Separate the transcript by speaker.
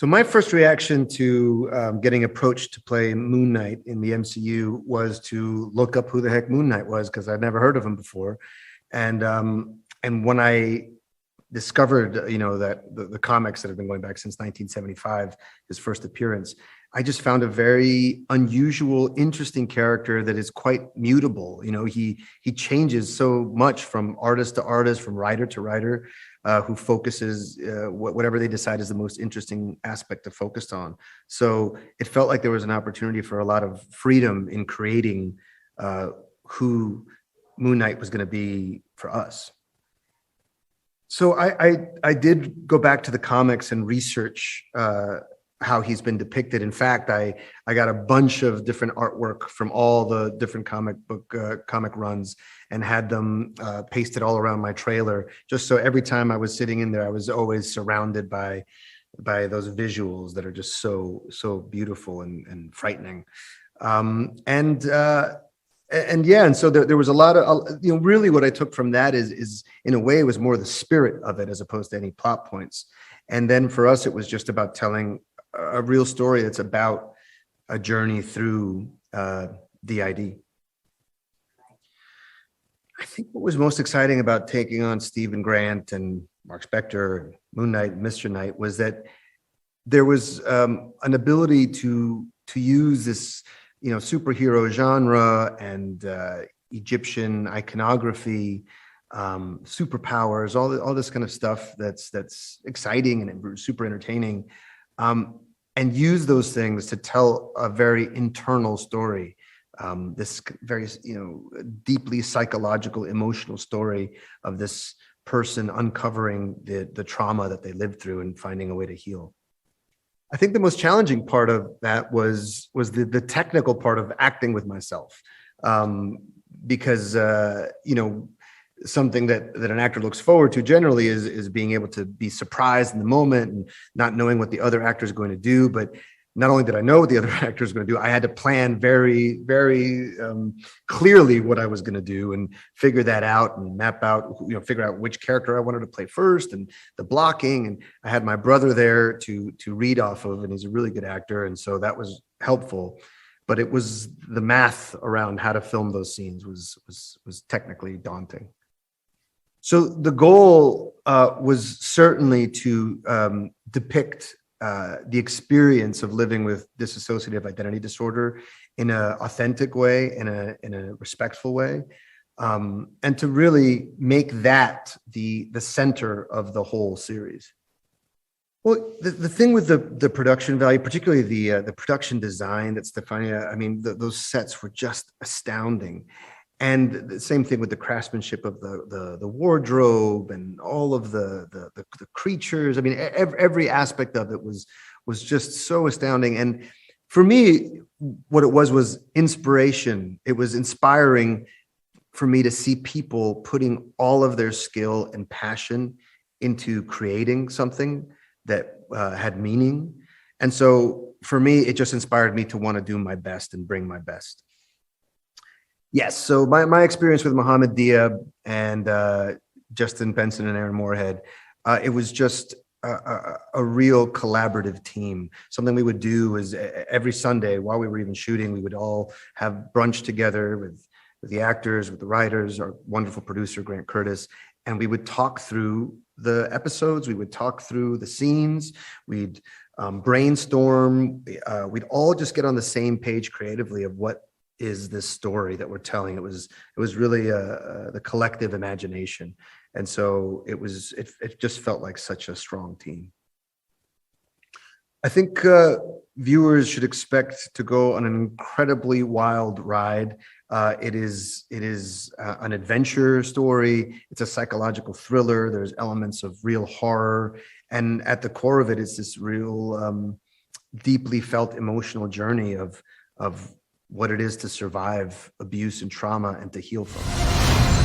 Speaker 1: So my first reaction to getting approached to play Moon Knight in the MCU was to look up who the heck Moon Knight was, because I'd never heard of him before. And when I discovered, that the comics that have been going back since 1975, his first appearance, I just found a very unusual, interesting character that is quite mutable. He changes so much from artist to artist, from writer to writer, who focuses whatever they decide is the most interesting aspect to focus on. So it felt like there was an opportunity for a lot of freedom in creating who Moon Knight was going to be for us. So I did go back to the comics and research how he's been depicted. In fact, I got a bunch of different artwork from all the different comic runs and had them pasted all around my trailer, just so every time I was sitting in there, I was always surrounded by those visuals that are just so beautiful and frightening. And so there was a lot of, really what I took from that is in a way, it was more the spirit of it as opposed to any plot points. And then for us, it was just about telling a real story that's about a journey through DID. I think what was most exciting about taking on Stephen Grant and Mark Spector and Moon Knight and Mr. Knight was that there was an ability to use this superhero genre and Egyptian iconography, superpowers, all this kind of stuff that's exciting and super entertaining, and use those things to tell a very internal story, this very deeply psychological, emotional story of this person uncovering the trauma that they lived through and finding a way to heal. I think the most challenging part of that was the technical part of acting with myself, because something that an actor looks forward to generally is being able to be surprised in the moment and not knowing what the other actor is going to do. But not only did I know what the other actor is going to do, I had to plan very, very clearly what I was going to do and figure that out and map out, figure out which character I wanted to play first and the blocking. And I had my brother there to read off of, and he's a really good actor. And so that was helpful. But it was the math around how to film those scenes was technically daunting. So the goal was certainly to depict the experience of living with dissociative identity disorder in an authentic way, in a respectful way, and to really make that the center of the whole series. Well, the thing with the production value, particularly the production design that Stefania, those sets were just astounding. And the same thing with the craftsmanship of the wardrobe and all of the creatures. Every aspect of it was just so astounding. And for me, what it was inspiration. It was inspiring for me to see people putting all of their skill and passion into creating something that had meaning. And so for me, it just inspired me to want to do my best and bring my best. Yes, so my experience with Mohamed Diab and Justin Benson and Aaron Moorhead, it was just a real collaborative team. Something we would do is every Sunday while we were even shooting, we would all have brunch together with the actors, with the writers, our wonderful producer, Grant Curtis, and we would talk through the episodes, we would talk through the scenes, we'd brainstorm, we'd all just get on the same page creatively of what is this story that we're telling. It was really the collective imagination. And so it just felt like such a strong team. I think viewers should expect to go on an incredibly wild ride. It is an adventure story. It's a psychological thriller. There's elements of real horror. And at the core of it is this real deeply felt emotional journey of what it is to survive abuse and trauma and to heal from it.